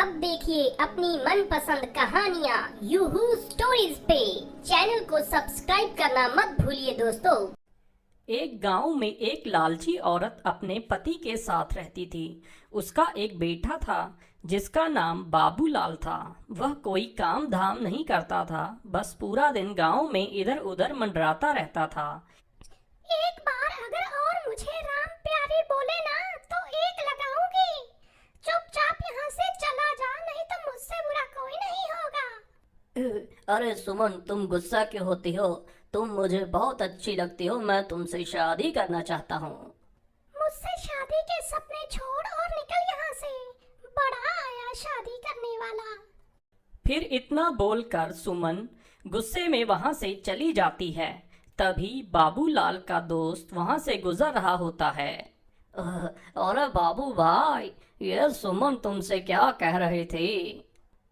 अब देखिए अपनी मनपसंद कहानियाँ यूहू स्टोरीज पे। चैनल को सब्सक्राइब करना मत भूलिए दोस्तों। एक गांव में एक लालची औरत अपने पति के साथ रहती थी। उसका एक बेटा था जिसका नाम बाबूलाल था। वह कोई काम धाम नहीं करता था, बस पूरा दिन गांव में इधर उधर मंडराता रहता था। एक बार अगर और मुझे राम प्यारी बोले ना तो एक लगाऊंगी। चुपचाप यहाँ से चला जा, नहीं तो मुझसे बुरा कोई नहीं होगा। अरे सुमन, तुम गुस्सा क्यों होती हो? तुम मुझे बहुत अच्छी लगती हो, मैं तुमसे शादी करना चाहता हूँ। मुझसे शादी के सपने छोड़ और निकल यहाँ से। बड़ा आया शादी करने वाला। फिर इतना बोलकर सुमन गुस्से में वहां से चली जाती है। तभी बाबूलाल का दोस्त वहां से गुजर रहा होता है। अरे बाबू भाई, ये सुमन तुमसे क्या कह रही थी?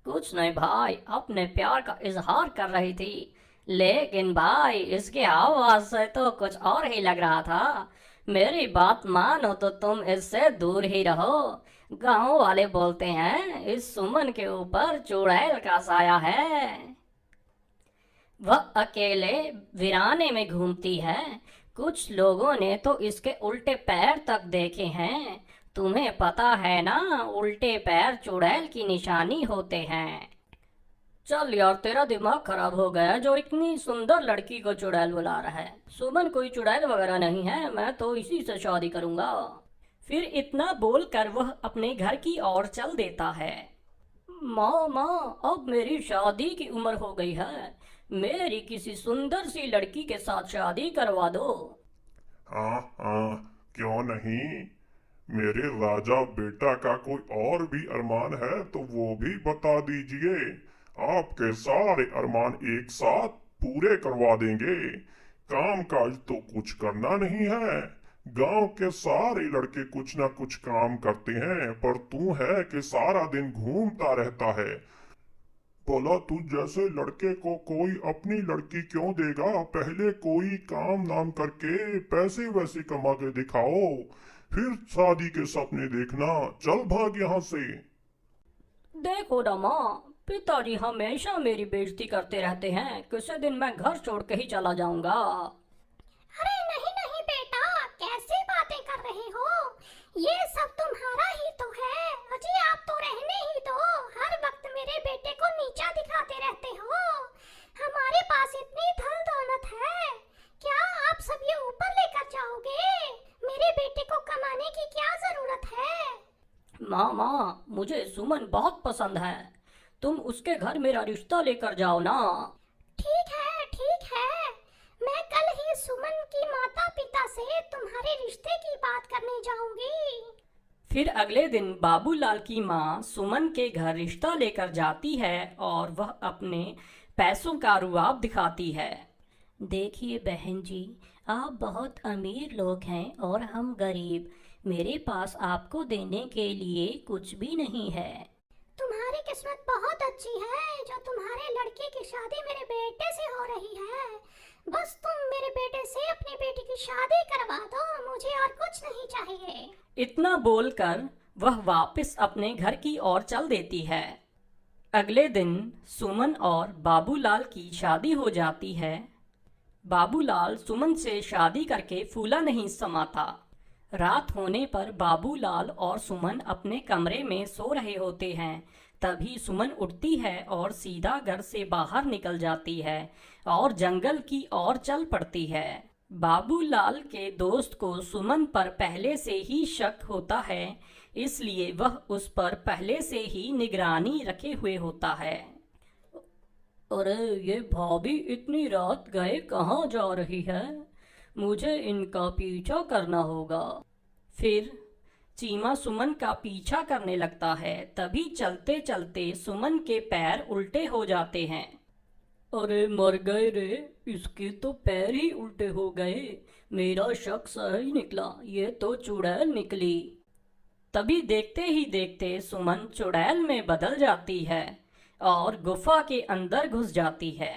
कुछ नहीं भाई, अपने प्यार का इजहार कर रही थी, लेकिन भाई इसके आवाज से तो कुछ और ही लग रहा था। मेरी बात मानो तो तुम इससे दूर ही रहो। गांव वाले बोलते हैं इस सुमन के ऊपर चुड़ैल का साया है। वह अकेले वीराने में घूमती है। कुछ लोगों ने तो इसके उल्टे पैर तक देखे हैं। तुम्हें पता है ना, उल्टे पैर चुड़ैल की निशानी होते हैं। चल यार, तेरा दिमाग खराब हो गया जो इतनी सुंदर लड़की को चुड़ैल बुला रहा है। सुमन कोई चुड़ैल वगैरह नहीं है, मैं तो इसी से शादी करूंगा। फिर इतना बोलकर वह अपने घर की ओर चल देता है। माँ, अब मेरी शादी की उम्र हो गई है, मेरी किसी सुंदर सी लड़की के साथ शादी करवा दो। हाँ हाँ, क्यों नहीं। मेरे राजा बेटा का कोई और भी अरमान है तो वो भी बता दीजिए। आपके सारे अरमान एक साथ पूरे करवा देंगे। काम काज तो कुछ करना नहीं है। गांव के सारे लड़के कुछ ना कुछ काम करते हैं, पर तू है कि सारा दिन घूमता रहता है। बोला, तू जैसे लड़के को कोई अपनी लड़की क्यों देगा? पहले कोई काम नाम करके पैसे वैसे कमा के दिखाओ, फिर शादी के सपने देखना। चल भाग यहाँ से। देखो ना माँ, पिताजी हमेशा मेरी बेइज्जती करते रहते हैं। किसी दिन मैं घर छोड़ के ही चला जाऊंगा। अरे नहीं नहीं बेटा, कैसी बातें कर रहे हो? ये सब तुम्हारा ही तो है। अजी आप तो रहने ही दो। हर वक्त मेरे बेटे को नीचा दिखाते रहते हो। हमारे पास इतनी धन दौलत है, क्या आप सब ये ऊपर लेकर जाओगे? मेरे बेटे को कमाने की क्या जरूरत है? माँ, मुझे सुमन बहुत पसंद है, तुम उसके घर मेरा रिश्ता लेकर जाओ ना। ठीक है ठीक है, मैं कल ही सुमन की माता पिता से तुम्हारे रिश्ते की बात करने जाऊंगी। फिर अगले दिन बाबूलाल की माँ सुमन के घर रिश्ता लेकर जाती है और वह अपने पैसों का रुआब दिखाती है। देखिए बहन जी, आप बहुत अमीर लोग हैं और हम गरीब। मेरे पास आपको देने के लिए कुछ भी नहीं है। तुम्हारी किस्मत बहुत अच्छी है जो तुम्हारे लड़के की शादी मेरे बेटे से हो रही है। बस तुम मेरे बेटे से अपनी बेटी की शादी करवा दो, मुझे और कुछ नहीं चाहिए। इतना बोलकर वह वापस अपने घर की ओर चल देती है। अगले दिन सुमन और बाबूलाल की शादी हो जाती है। बाबूलाल सुमन से शादी करके फूला नहीं समाता। रात होने पर बाबूलाल और सुमन अपने कमरे में सो रहे होते हैं। तभी सुमन उठती है और सीधा घर से बाहर निकल जाती है और जंगल की ओर चल पड़ती है। बाबूलाल के दोस्त को सुमन पर पहले से ही शक होता है, इसलिए वह उस पर पहले से ही निगरानी रखे हुए होता है। अरे ये भाभी इतनी रात गए कहाँ जा रही है? मुझे इनका पीछा करना होगा। फिर चीमा सुमन का पीछा करने लगता है। तभी चलते चलते सुमन के पैर उल्टे हो जाते हैं। अरे मर गए रे, इसके तो पैर ही उल्टे हो गए। मेरा शक सही निकला, ये तो चुड़ैल निकली। तभी देखते ही देखते सुमन चुड़ैल में बदल जाती है और गुफा के अंदर घुस जाती है।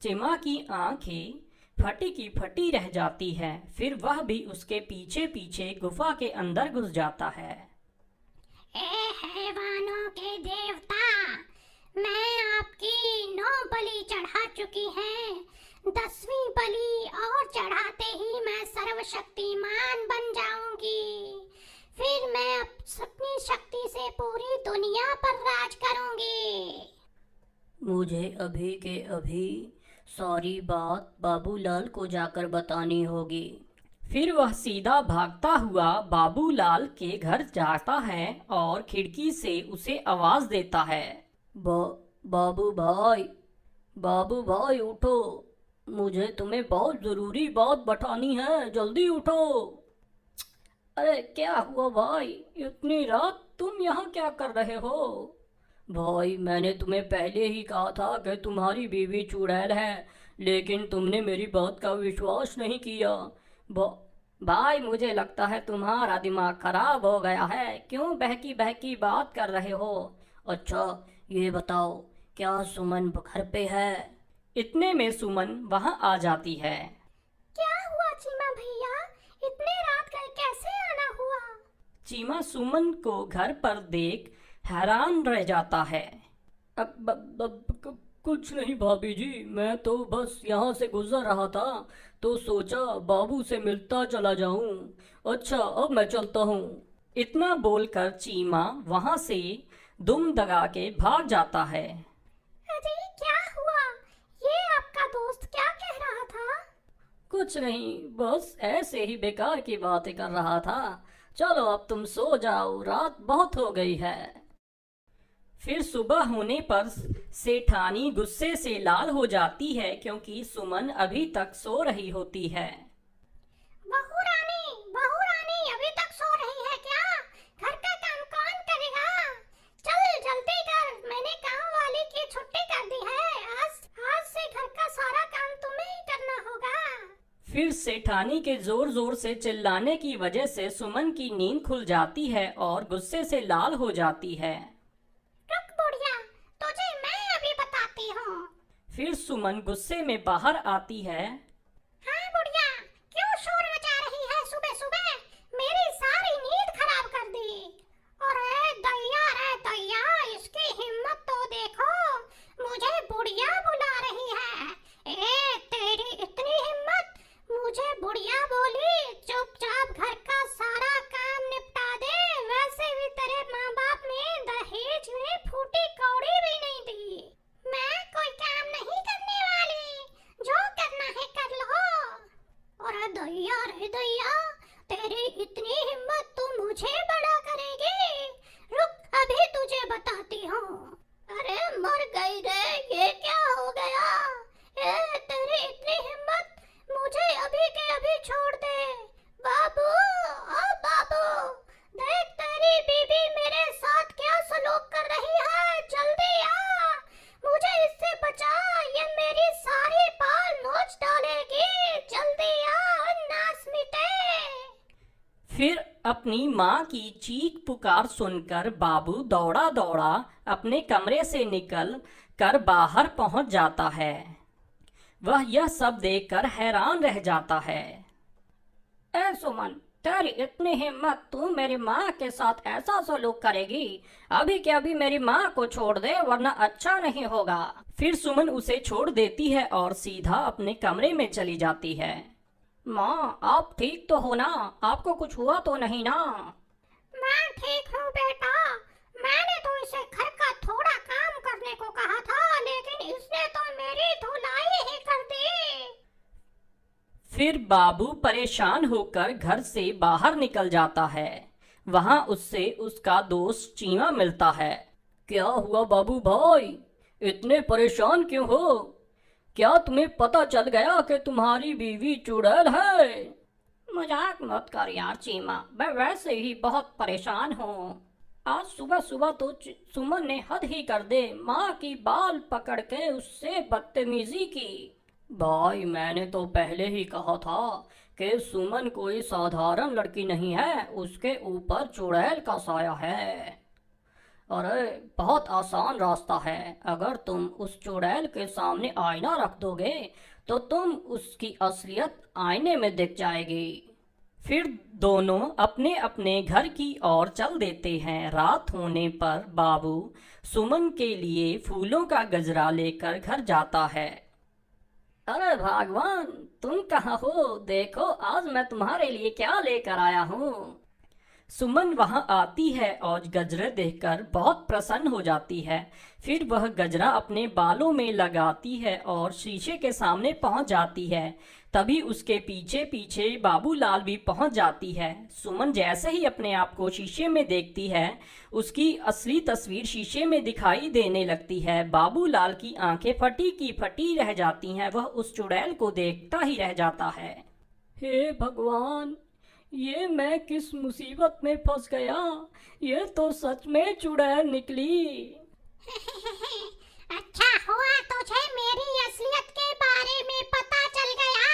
चिमा की आंखें फटी की फटी रह जाती है। फिर वह भी उसके पीछे पीछे गुफा के अंदर घुस जाता है। ए हैवानों के देव मुझे अभी के अभी सारी बात बाबूलाल को जाकर बतानी होगी। फिर वह सीधा भागता हुआ बाबूलाल के घर जाता है और खिड़की से उसे आवाज देता है, बाबू भाई, बाबू भाई उठो, मुझे तुम्हें बहुत जरूरी बात बतानी है, जल्दी उठो। अरे क्या हुआ भाई, इतनी रात तुम यहाँ क्या कर रहे हो? भाई मैंने तुम्हें पहले ही कहा था कि तुम्हारी बीवी चुड़ैल है, लेकिन तुमने मेरी बात का विश्वास नहीं किया। भाई मुझे लगता है तुम्हारा दिमाग खराब हो गया है, क्यों बहकी बहकी बात कर रहे हो? अच्छा ये बताओ, क्या सुमन घर पे है? इतने में सुमन वहां आ जाती है। क्या हुआ चीमा भैया, इतने रात गए कैसे आना हुआ? चीमा सुमन को घर पर देख हैरान रह जाता है। कुछ नहीं भाभी जी, मैं तो बस यहाँ से गुजर रहा था तो सोचा बाबू से मिलता चला जाऊं। अच्छा अब मैं चलता हूँ। इतना बोलकर चीमा वहां से दुम दगा के भाग जाता है। अरे क्या हुआ, ये आपका दोस्त क्या कह रहा था? कुछ नहीं, बस ऐसे ही बेकार की बातें कर रहा था। चलो अब तुम सो जाओ, रात बहुत हो गई है। फिर सुबह होने पर सेठानी गुस्से से लाल हो जाती है क्योंकि सुमन अभी तक सो रही होती है। बहू रानी अभी तक सो रही है क्या? घर का काम कौन करेगा? चल जल्दी कर, मैंने काम वाली की छुट्टी कर दी है। आज से घर का सारा काम तुम्हें ही करना होगा। फिर सेठानी के जोर जोर से चिल्लाने की वजह से सुमन की नींद खुल जाती है और गुस्से से लाल हो जाती है। रुक बुढ़िया, तुझे मैं अभी बताती हूँ। फिर सुमन गुस्से में बाहर आती है। हाँ बुढ़िया, क्यों शोर मचा रही है सुबह सुबह? मेरी सारी नींद खराब कर दी। अरे दैया, इसकी हिम्मत तो देखो, मुझे बुढ़िया बुला रही है। ए तेरी इतनी हिम्मत, मुझे बुढ़िया बोली? चुपचाप घर का सारा काम निपटा दे। वैसे भी तेरे माँ बाप ने दहेज में फूटी कौड़ी भी नहीं दी। मैं कोई काम नहीं करने वाली, जो करना है कर लो। अरे दैया, तेरी इतनी हिम्मत तो मुझे बड़ा करेगी। रुक अभी तुझे बताती हूँ। अरे मर गई रे, ये क्या हो गया? ए तेरी इतनी हिम्मत, मुझे अभी के अभी छोड़ दे। बाबू, ओ बाबू, देख तेरी बीबी मेरे साथ क्या सलूक कर रही है, जल्दी आ, मुझे इससे बचा, ये मेरी सारी बाल नोच डालेगी, जल्दी आ, नास मिटे। फिर अपनी माँ की चीख पुकार सुनकर बाबू दौड़ा दौड़ा अपने कमरे से निकल कर बाहर पहुंच जाता है। वह यह सब देखकर हैरान रह जाता है। ए सुमन, तेरी इतनी हिम्मत, तू मेरी माँ के साथ ऐसा सलूक करेगी? अभी के अभी मेरी माँ को छोड़ दे, वरना अच्छा नहीं होगा। फिर सुमन उसे छोड़ देती है और सीधा अपने कमरे में चली जाती है। माँ आप ठीक तो हो ना? आपको कुछ हुआ तो नहीं ना? मैं ठीक हूँ बेटा, मैंने तो इसे घर का थोड़ा काम करने को कहा था, लेकिन इसने तो मेरी धुलाई ही कर दी। फिर बाबू परेशान होकर घर से बाहर निकल जाता है। वहां उससे उसका दोस्त चीमा मिलता है। क्या हुआ बाबू भाई, इतने परेशान क्यों हो? क्या तुम्हें पता चल गया कि तुम्हारी बीवी चुड़ैल है? मजाक मत कर यार चीमा, मैं वैसे ही बहुत परेशान हूँ। आज सुबह सुबह तो सुमन ने हद ही कर दे, माँ की बाल पकड़ के उससे बदतमीजी की। भाई मैंने तो पहले ही कहा था कि सुमन कोई साधारण लड़की नहीं है, उसके ऊपर चुड़ैल का साया है। अरे बहुत आसान रास्ता है, अगर तुम उस चुड़ैल के सामने आईना रख दोगे तो तुम उसकी असलियत आईने में दिख जाएगी। फिर दोनों अपने अपने घर की ओर चल देते हैं। रात होने पर बाबू सुमन के लिए फूलों का गजरा लेकर घर जाता है। अरे भगवान, तुम कहाँ हो? देखो आज मैं तुम्हारे लिए क्या लेकर आया हूँ। सुमन वहां आती है और गजरे देखकर बहुत प्रसन्न हो जाती है। फिर वह गजरा अपने बालों में लगाती है और शीशे के सामने पहुंच जाती है। तभी उसके पीछे पीछे बाबूलाल भी पहुंच जाती है। सुमन जैसे ही अपने आप को शीशे में देखती है, उसकी असली तस्वीर शीशे में दिखाई देने लगती है। बाबूलाल की आंखें फटी की फटी रह जाती हैं। वह उस चुड़ैल को देखता ही रह जाता है। हे भगवान, ये मैं किस मुसीबत में फंस गया। ये तो सच में चुड़ैल निकली। अच्छा हुआ तुझे मेरी असलियत के बारे में पता चल गया।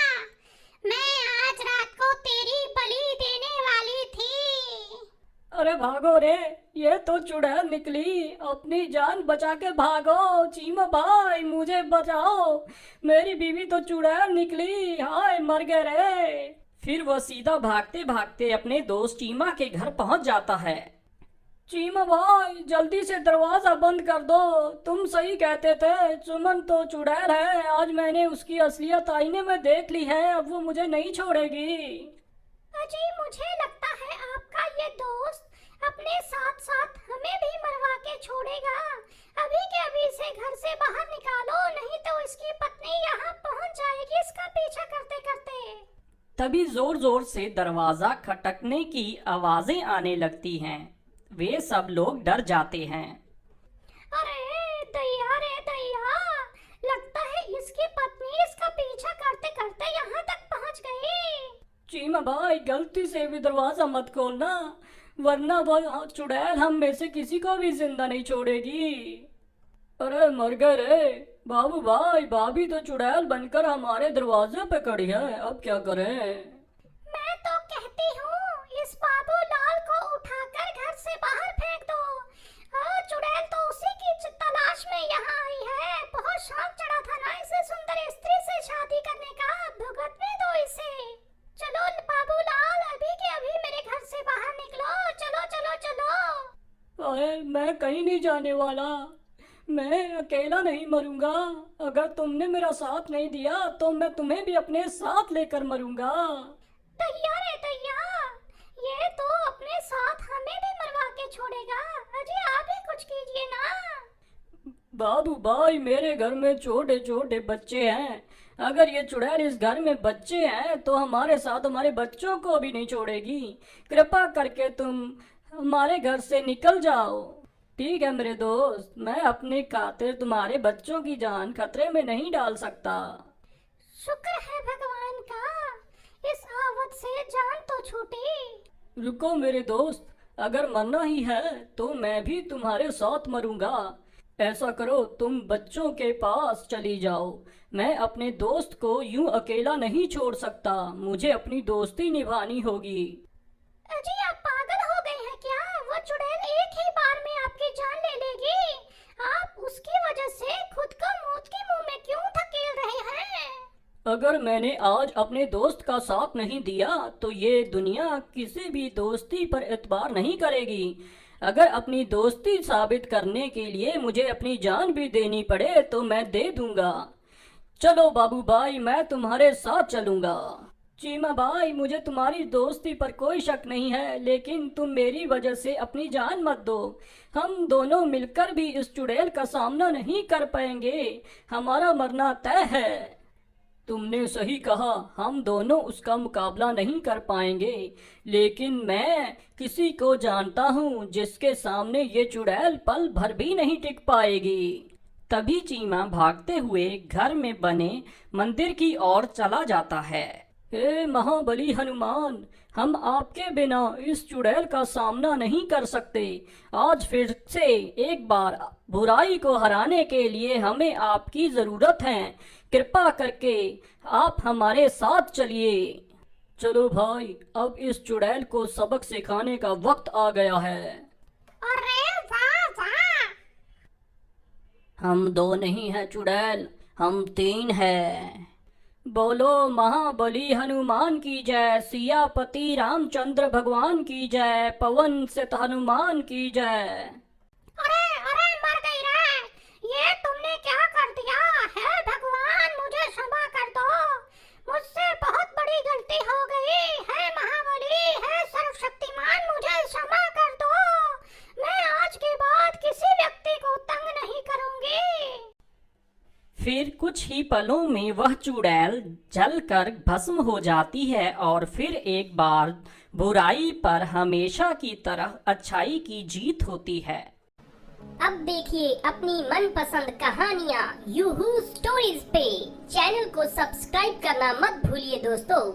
मैं आज रात को तेरी बलि देने वाली थी। अरे भागो रे, ये तो चुड़ैल निकली। अपनी जान बचा के भागो। चीमा भाई, मुझे बचाओ, मेरी बीवी तो चुड़ैल निकली। हाय, मर गए रे। फिर वह सीधा भागते भागते अपने दोस्त चीमा के घर पहुंच जाता है। चीमा भाई, जल्दी से दरवाजा बंद कर दो। तुम सही कहते थे, सुमन तो चुड़ैल है। आज मैंने उसकी असलियत आईने में देख ली है। अब वो मुझे नहीं छोड़ेगी। अजी, मुझे लगता है आपका ये दोस्त अपने साथ साथ हमें भी मरवा के छोड़ेगा। अभी के अभी इसे घर से बाहर निकालो, नहीं तो इसकी पत्नी यहाँ पहुँच जाएगी इसका पीछा करते करते। तभी जोर जोर से दरवाजा खटकने की आवाजें आने लगती हैं। वे सब लोग डर जाते हैं। अरे दैया रे दैया, लगता है इसकी पत्नी इसका पीछा करते करते यहाँ तक पहुँच गई। चीमा भाई, गलती से भी दरवाजा मत खोलना, वरना वो चुड़ैल हम में से किसी को भी जिंदा नहीं छोड़ेगी। अरे मर गए रे बाबू भाई, भाभी तो चुड़ैल बनकर हमारे दरवाजे पे खड़ी है। अब क्या करें? मैं तो कहती हूँ इस बाबूलाल को उठाकर घर से बाहर फेंक दो। चुड़ैल तो उसी की तलाश में यहाँ आई है। बहुत शौक चढ़ा था ना इसे सुंदर स्त्री से शादी करने का। भुगतने दो इसे। चलो बाबूलाल, अभी के अभी मेरे घर से बाहर निकलो। चलो चलो चलो। अरे मैं कहीं नहीं जाने वाला। मैं अकेला नहीं मरूंगा। अगर तुमने मेरा साथ नहीं दिया तो मैं तुम्हें भी अपने साथ लेकर मरूंगा। दैया रे दैया, ये तो अपने साथ हमें भी मरवा के छोड़ेगा। अजी, आप ही कुछ कीजिए ना। बाबू भाई, मेरे घर में छोटे छोटे बच्चे हैं। अगर ये चुड़ैल इस घर में बच्चे हैं तो हमारे साथ हमारे बच्चों को भी नहीं छोड़ेगी। कृपा करके तुम हमारे घर से निकल जाओ। ठीक है मेरे दोस्त, मैं अपने खातिर तुम्हारे बच्चों की जान खतरे में नहीं डाल सकता। शुक्र है भगवान का, इस आफत से जान तो छूटी। रुको मेरे दोस्त, अगर मरना ही है तो मैं भी तुम्हारे साथ मरूंगा। ऐसा करो, तुम बच्चों के पास चली जाओ। मैं अपने दोस्त को यूं अकेला नहीं छोड़ सकता। मुझे अपनी दोस्ती निभानी होगी। अजी, आप पागल हो गए हैं क्या? वो चुड़ैल एक ही बार में आपकी जान ले लेगी। आप उसकी वजह से खुद को मौत के मुंह में क्यों धकेल रहे हैं? अगर मैंने आज अपने दोस्त का साथ नहीं दिया तो ये दुनिया किसी भी दोस्ती पर एतबार नहीं करेगी। अगर अपनी दोस्ती साबित करने के लिए मुझे अपनी जान भी देनी पड़े तो मैं दे दूंगा। चलो बाबू भाई, मैं तुम्हारे साथ चलूंगा। चीमा भाई, मुझे तुम्हारी दोस्ती पर कोई शक नहीं है, लेकिन तुम मेरी वजह से अपनी जान मत दो। हम दोनों मिलकर भी इस चुड़ैल का सामना नहीं कर पाएंगे। हमारा मरना तय है। तुमने सही कहा, हम दोनों उसका मुकाबला नहीं कर पाएंगे, लेकिन मैं किसी को जानता हूँ जिसके सामने ये चुड़ैल पल भर भी नहीं टिक पाएगी। तभी चीमा भागते हुए घर में बने मंदिर की ओर चला जाता है। हे महाबली हनुमान, हम आपके बिना इस चुड़ैल का सामना नहीं कर सकते। आज फिर से एक बार बुराई को हराने के लिए हमें आपकी जरूरत है। कृपा करके आप हमारे साथ चलिए। चलो भाई, अब इस चुड़ैल को सबक सिखाने का वक्त आ गया है। अरे वाह वाह! हम दो नहीं हैं चुड़ैल, हम तीन हैं। बोलो महाबली हनुमान की जय, सियापति रामचंद्र भगवान की जय, पवन सुत हनुमान की जय। अरे अरे, मर गई रे! ये तुमने क्या कर दिया है? भगवान, मुझे क्षमा कर दो। मुझसे बहुत बड़ी गलती हो गई है। महाबली है सर्वशक्तिमान, मुझे फिर कुछ ही पलों में वह चुड़ैल जलकर भस्म हो जाती है और फिर एक बार बुराई पर हमेशा की तरह अच्छाई की जीत होती है। अब देखिए अपनी मनपसंद कहानियाँ यूहू स्टोरीज पे। चैनल को सब्सक्राइब करना मत भूलिए दोस्तों।